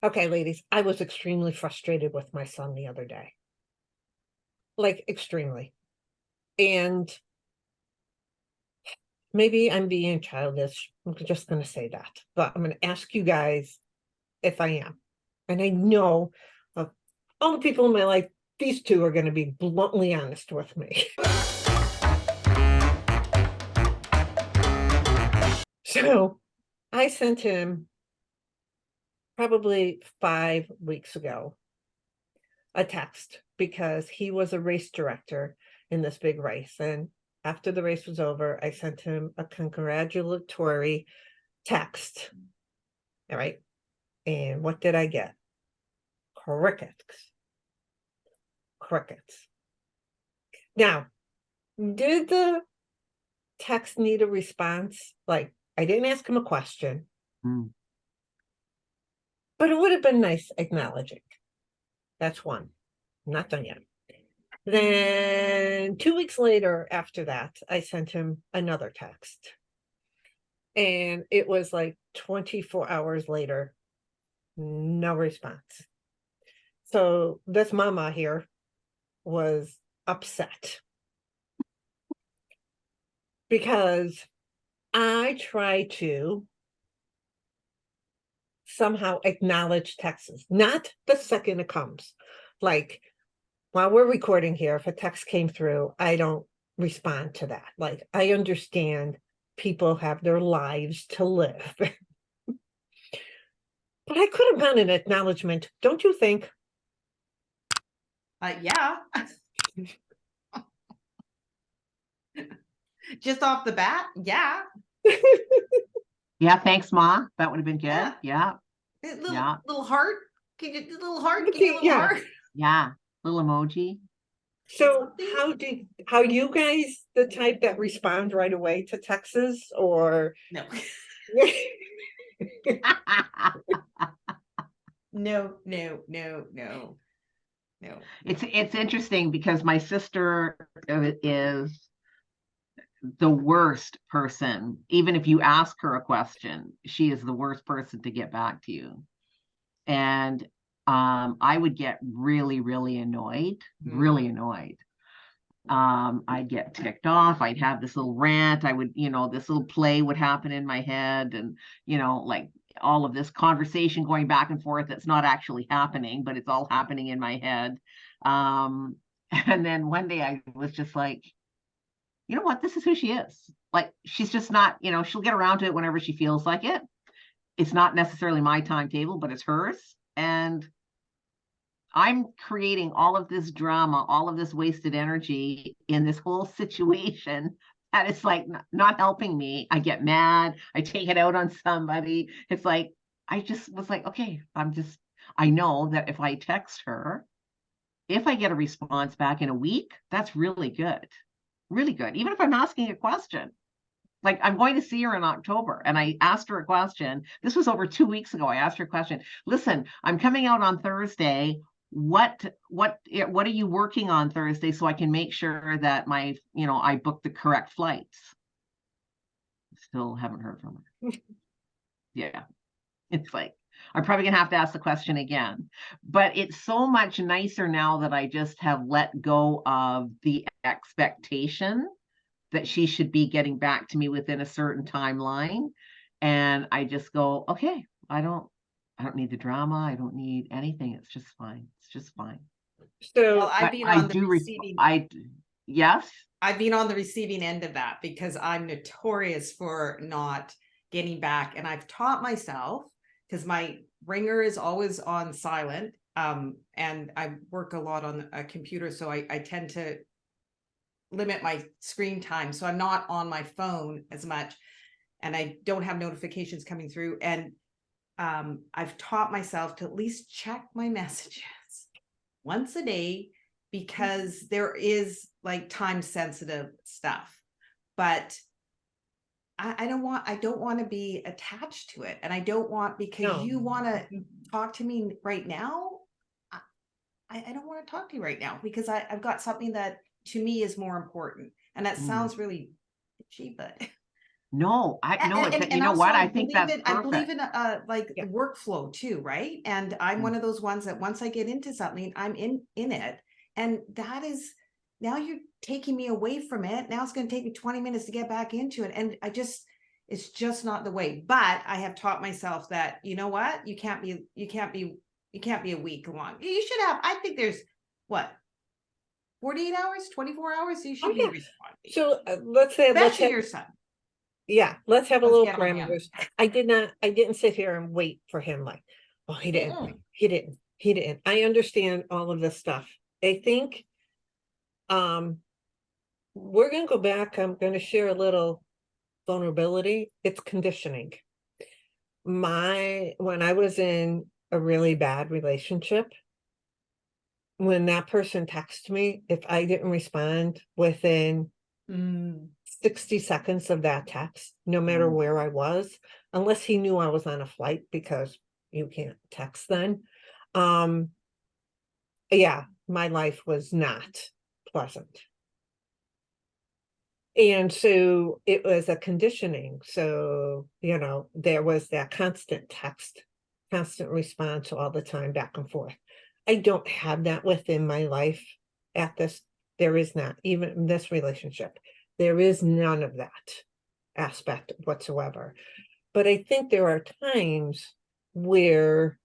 Okay, ladies, I was extremely frustrated with my son the other day. Like, extremely. And maybe I'm being childish. I'm just going to say that. But I'm going to ask you guys if I am. And I know of all the people in my life, these two are going to be bluntly honest with me. So I sent him probably 5 weeks ago a text because he was a race director in this big race. And after the race was over, I sent him a congratulatory text. All right. And what did I get? Crickets. Crickets. Now, did the text need a response? Like, I didn't ask him a question, Mm. but it would have been nice acknowledging. That's one. I'm not done yet. Then 2 weeks later, after that, I sent him another text. And it was like 24 hours later, no response. So this mama here was upset because I try to somehow acknowledge texts, not the second it comes. Like while we're recording here, if a text came through, I don't respond to that. Like I understand people have their lives to live. But I could have done an acknowledgement, don't you think? Yeah. Just off the bat, yeah. Yeah, thanks, Ma. That would have been good. Yeah. Yeah. Little heart. Can you little heart? Okay, Give me a little yeah. heart. Yeah. Little emoji. So how you guys the type that respond right away to texts or No. No. It's interesting because my sister is the worst person. Even if you ask her a question, she is the worst person to get back to you. And I would get really, really annoyed, really annoyed. I'd get ticked off. I'd have this little rant. I would, this little play would happen in my head, and like all of this conversation going back and forth that's not actually happening, but it's all happening in my head. And then one day I was just like, you know what? This is who she is. Like, she's just not, she'll get around to it whenever she feels like it. It's not necessarily my timetable, but it's hers. And I'm creating all of this drama, all of this wasted energy in this whole situation that is like not helping me. I get mad. I take it out on somebody. It's like, I just was like, okay, I know that if I text her, if I get a response back in a week, that's really good. Really good. Even if I'm asking a question. Like, I'm going to see her in October, and I asked her a question. This was over 2 weeks ago. I asked her a question. Listen, I'm coming out on Thursday. What are you working on Thursday so I can make sure that I book the correct flights? Still haven't heard from her. Yeah. It's like, I'm probably gonna have to ask the question again. But it's so much nicer now that I just have let go of the expectation that she should be getting back to me within a certain timeline. And I just go, okay, I don't need the drama. I don't need anything. It's just fine. It's just fine. So Well, I've been on the receiving. Yes. I've been on the receiving end of that because I'm notorious for not getting back. And I've taught myself, because my ringer is always on silent. And I work a lot on a computer. So I tend to limit my screen time. So I'm not on my phone as much. And I don't have notifications coming through. And I've taught myself to at least check my messages once a day, because there is like time sensitive stuff, but I don't want to be attached to it. And I don't want, because you want to talk to me right now. I don't want to talk to you right now because I've got something that to me is more important. And that sounds really bitchy, but No, no, And you know also what? I I think believe that's I believe perfect. in like Yeah. workflow too, right? And I'm Mm. one of those ones that once I get into something, I'm in it. And that is, now you're taking me away from it. Now it's going to take me 20 minutes to get back into it. And it's just not the way. But I have taught myself that, you know what? You can't be a week long. You should have, I think there's what, 48 hours, 24 hours, you should Oh, be yeah. responding. So let's say, Especially your son. let's have a Let's little get on him. parameters. I didn't sit here and wait for him like, oh, he didn't, Mm-mm. he didn't. I understand all of this stuff. I think, we're going to go back. I'm going to share a little vulnerability. It's conditioning. When I was in a really bad relationship, when that person texted me, if I didn't respond within 60 seconds of that text, no matter where I was, unless he knew I was on a flight, because you can't text then. Yeah, my life was not pleasant. And so it was a conditioning. So, there was that constant text, constant response all the time, back and forth. I don't have that within my life at this. There is not, even in this relationship. There is none of that aspect whatsoever. But I think there are times where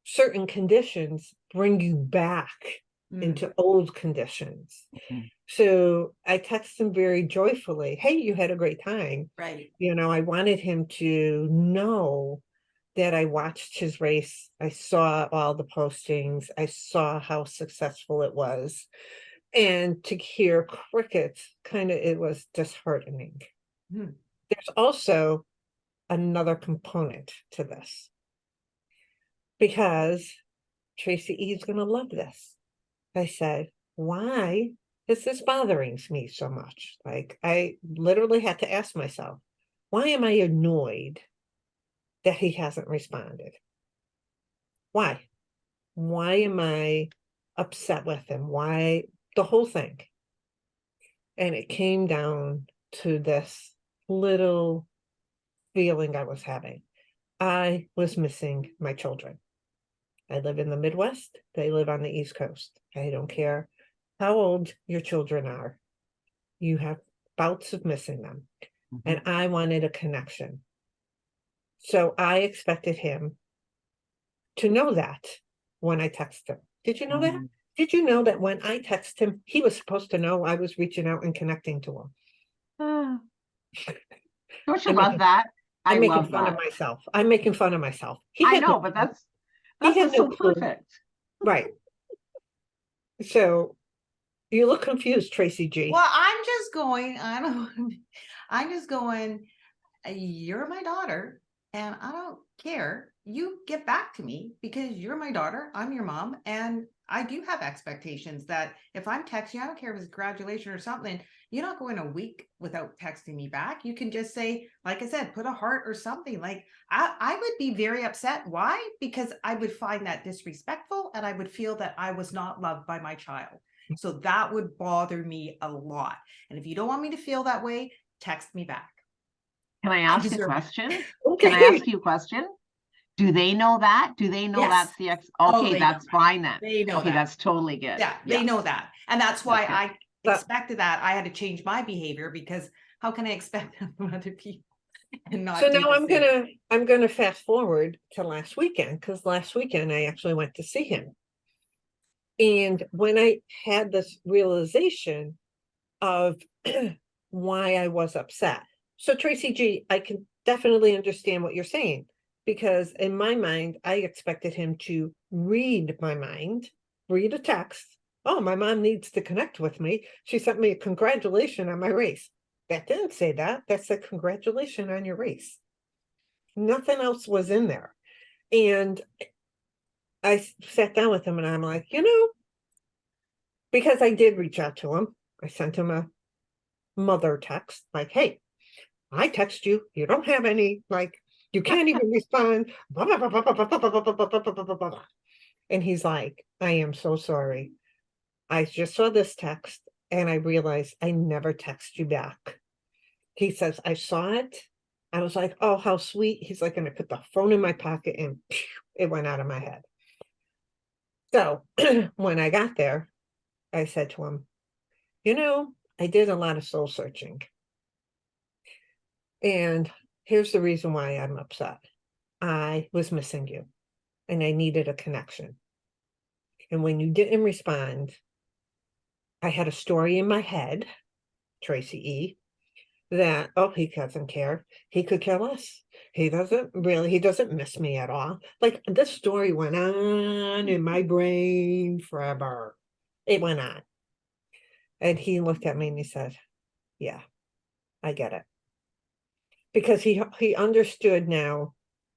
certain conditions bring you back into old conditions. Mhm. So I text him very joyfully, hey, you had a great time. Right. I wanted him to know that I watched his race. I saw all the postings. I saw how successful it was. And to hear crickets, it was disheartening. Hmm. There's also another component to this, because Tracy E's going to love this. I said, why is this bothering me so much? Like, I literally had to ask myself, why am I annoyed that he hasn't responded? Why? Why am I upset with him? Why? The whole thing. And it came down to this little feeling I was having. I was missing my children. I live in the Midwest. They live on the East Coast. I don't care how old your children are. You have bouts of missing them. And I wanted a connection. So I expected him to know that when I texted him. Did you know that? Did you know that when I texted him, he was supposed to know I was reaching out and connecting to him? Ah. Don't you I'm love making, that? I I'm making love fun of that. myself. I'm making fun of myself. I know, but that's He had just no so clue. perfect. Right. So you look confused, Tracy G. Well, I'm just going, you're my daughter and I don't care. You get back to me because you're my daughter. I'm your mom. And I do have expectations that if I'm texting, I don't care if it's congratulations or something, you're not going a week without texting me back. You can just say, like I said, put a heart or something. Like I would be very upset. Why? Because I would find that disrespectful and I would feel that I was not loved by my child. So that would bother me a lot. And if you don't want me to feel that way, text me back. Can I ask a deserve it. question? Okay. Can I ask you a question? Do they know that? Do they know Yes. that's the Oh, okay, they know that's that. fine then. They know Okay, that. that's totally good. Yeah, they know that. And that's why That's good. I But- expected that. I had to change my behavior because how can I expect that from other people and not So do now the same? I'm gonna fast forward to last weekend, because last weekend I actually went to see him. And when I had this realization of why I was upset. So Tracy G, I can definitely understand what you're saying, because in my mind, I expected him to read my mind, read a text. Oh, my mom needs to connect with me. She sent me a congratulation on my race. That didn't say that. That said congratulations on your race. Nothing else was in there. And I sat down with him and I'm like, because I did reach out to him. I sent him a mother text like, hey, I text you, you don't have any, like, you can't even respond. And he's like, I am so sorry. I just saw this text and I realized I never text you back. He says, I saw it I was like, oh, how sweet. He's like, and I put the phone in my pocket and phew, it went out of my head. So when I got there, I said to him, I did a lot of soul searching. And here's the reason why I'm upset. I was missing you and I needed a connection. And when you didn't respond, I had a story in my head, Tracy E., that, oh, he doesn't care. He could care less. He doesn't miss me at all. Like this story went on in my brain forever. It went on. And he looked at me and he said, yeah, I get it. Because he understood now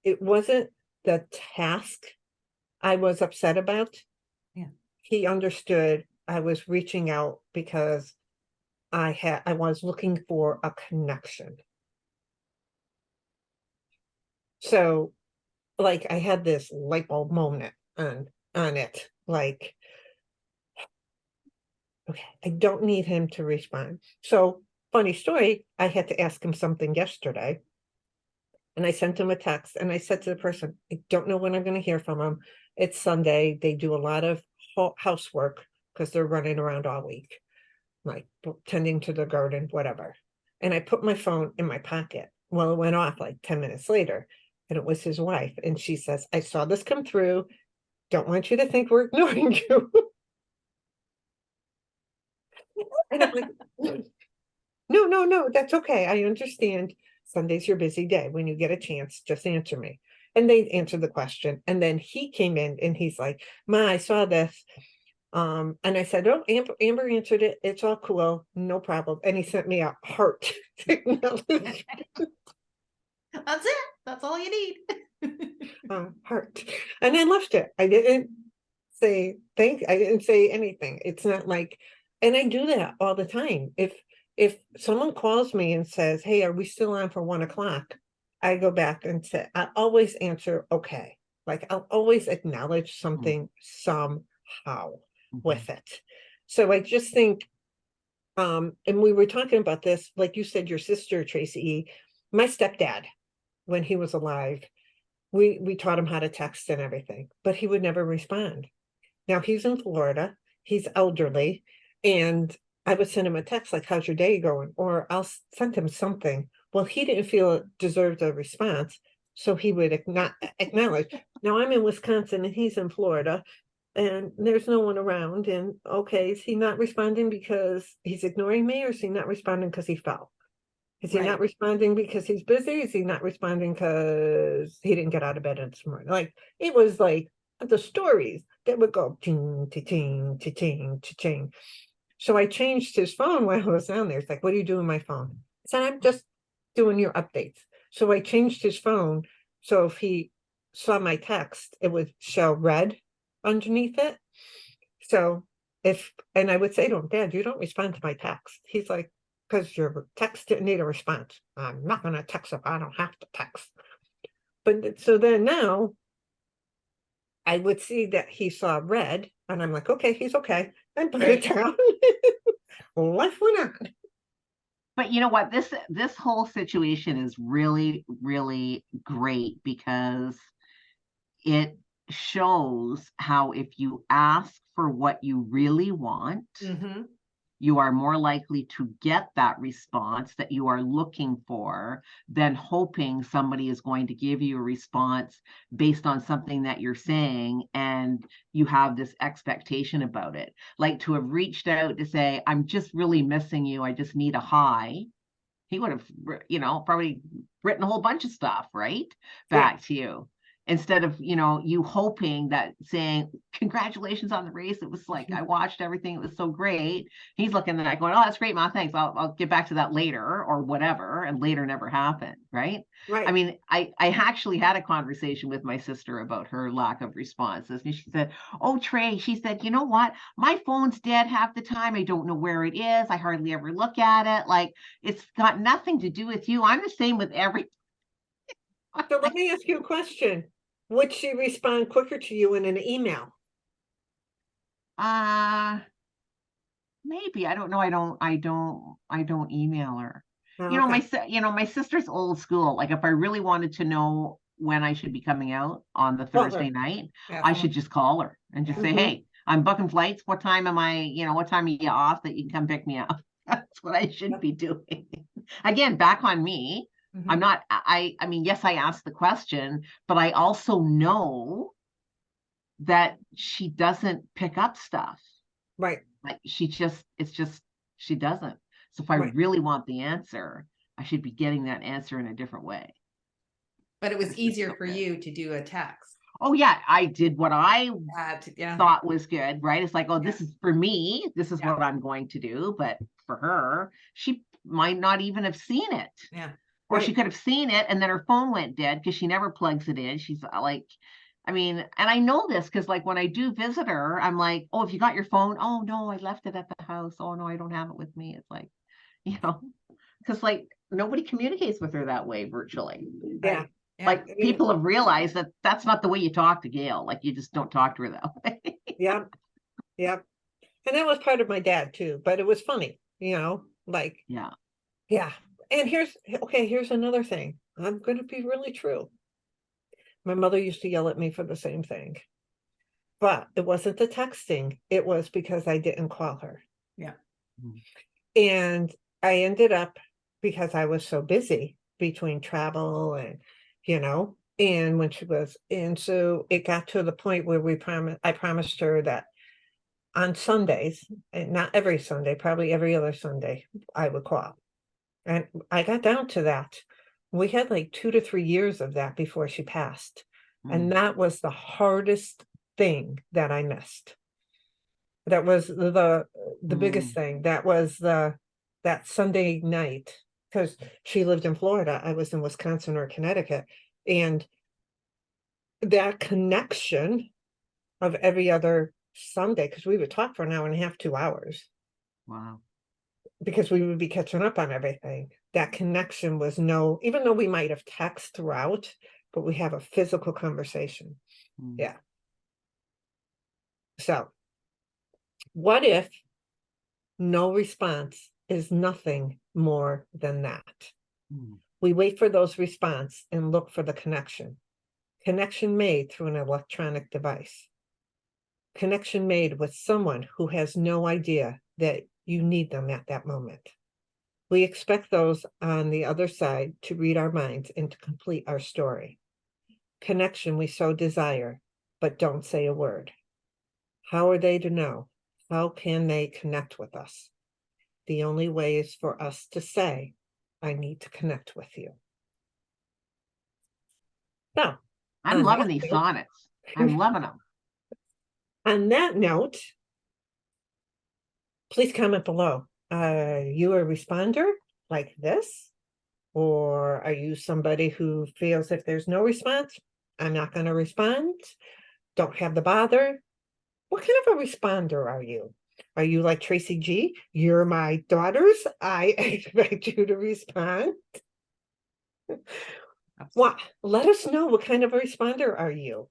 it wasn't the task I was upset about. Yeah. He understood I was reaching out because I was looking for a connection. So like I had this light bulb moment on it. Like, okay, I don't need him to respond. So funny story, I had to ask him something yesterday. And I sent him a text and I said to the person, I don't know when I'm going to hear from him. It's Sunday. They do a lot of housework because they're running around all week, like tending to the garden, whatever. And I put my phone in my pocket. Well, it went off like 10 minutes later and it was his wife. And she says, I saw this come through. Don't want you to think we're ignoring you. And I'm like, no, that's okay. I understand. Sunday's your busy day. When you get a chance, just answer me. And they answered the question. And then he came in and he's like, Ma, I saw this. And I said, oh, Amber answered it. It's all cool. No problem. And he sent me a heart. That's it. That's all you need. Heart. And I left it. I didn't say I didn't say anything. It's not like, and I do that all the time. If someone calls me and says, hey, are we still on for 1:00? I go back and say, I always answer, okay. Like I'll always acknowledge something somehow with it. So I just think, and we were talking about this, like you said, your sister, Tracy E., my stepdad, when he was alive, we taught him how to text and everything, but he would never respond. Now he's in Florida, he's elderly, and I would send him a text like, how's your day going? Or I'll send him something. Well, he didn't feel it deserved a response, so he would acknowledge. Now I'm in Wisconsin and he's in Florida and there's no one around. And okay, is he not responding because he's ignoring me, or is he not responding because he fell? Is he not responding because he's busy? Is he not responding because he didn't get out of bed this morning? Like it was like the stories that would go ting, ting, ting, ting. So I changed his phone while I was down there. It's like, what do you do on my phone? I said, I'm just doing your updates. So I changed his phone. So if he saw my text, it would show red underneath it. So and I would say to him, Dad, you don't respond to my text. He's like, because your text didn't need a response. I'm not going to text if I don't have to text. But so then now I would see that he saw red and I'm like, okay, he's okay. And put it down. Life went on. But you know what? This whole situation is really, really great because it shows how if you ask for what you really want, you are more likely to get that response that you are looking for than hoping somebody is going to give you a response based on something that you're saying and you have this expectation about it. Like to have reached out to say, I'm just really missing you. I just need a hi. He would have, probably written a whole bunch of stuff, right? Back to you. Instead of, you hoping that saying, congratulations on the race. It was like, I watched everything. It was so great. He's looking at that going, oh, that's great, Mom. Thanks. I'll get back to that later or whatever. And later never happened. Right. I mean, I actually had a conversation with my sister about her lack of responses. And she said, oh, Trey, she said, you know what? My phone's dead half the time. I don't know where it is. I hardly ever look at it. Like it's got nothing to do with you. I'm the same with every. So let me ask you a question. Would she respond quicker to you in an email? Maybe. I don't know. I don't email her. You know, Okay. my sister's old school. Like if I really wanted to know when I should be coming out on the Well, Thursday night, Yeah, I phone. should just call her and just Yeah. say, Mhm. hey, I'm booking flights. What time am I, what time are you off that you can come pick me up? That's what I should be doing. Again, back on me. I'm Mhm. not, I mean, yes, I asked the question, but I also know that she doesn't pick up stuff. Right, Like it's just, she doesn't. So if I right. really want the answer, I should be getting that answer in a different way. But it was It's just easier so for good. you to do a text. Oh yeah, I did what I Yeah. thought was good, right? It's like, oh, this Yeah. is for me. This is Yeah. what I'm going to do. But for her, she might not even have seen it. Yeah. Or she Right. could have seen it and then her phone went dead because she never plugs it in. She's like, I mean, and I know this because like when I do visit her, I'm like, oh, if you got your phone, oh no, I left it at the house. Oh no, I don't have it with me. It's like, you know, because like nobody communicates with her that way virtually. Yeah. Right. Yeah. Like I mean, people have realized that that's not the way you talk to Gail. Like you just don't talk to her that way. yeah, yeah. And that was part of my dad too, but it was funny, like, Yeah. yeah. And here's another thing. I'm going to be really true. My mother used to yell at me for the same thing, but it wasn't the texting. It was because I didn't call her. Yeah. And I ended up, because I was so busy between travel and, and when and so it got to the point where I promised her that on Sundays, and not every Sunday, probably every other Sunday, I would call. And I got down to that. We had like 2 to 3 years of that before she passed. And that was the hardest thing that I missed. That was the biggest thing. That was that Sunday night, because she lived in Florida. I was in Wisconsin or Connecticut. And that connection of every other Sunday, because we would talk for an hour and a half, 2 hours, Wow. because we would be catching up on everything. That connection was even though we might have text throughout, but we have a physical conversation. Yeah. So what if no response is nothing more than that? We wait for those response and look for the connection. Connection made through an electronic device. Connection made with someone who has no idea that you need them at that moment. We expect those on the other side to read our minds and to complete our story. Connection we so desire, but don't say a word. How are they to know? How can they connect with us? The only way is for us to say, I need to connect with you. Now, I'm on loving that these note, sonnets. I'm loving them. on that note, please comment below. Are you a responder like this? Or are you somebody who feels if there's no response, I'm not going to respond, don't have the bother? What kind of a responder are you? Are you like Tracy G? You're my daughters. I expect you to respond. Well, let us know what kind of a responder are you.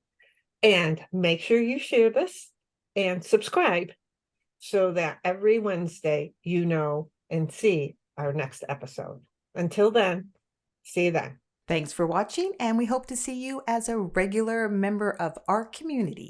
And make sure you share this and subscribe so that every Wednesday you know and see our next episode. Until then, see you then. Thanks for watching, and we hope to see you as a regular member of our community.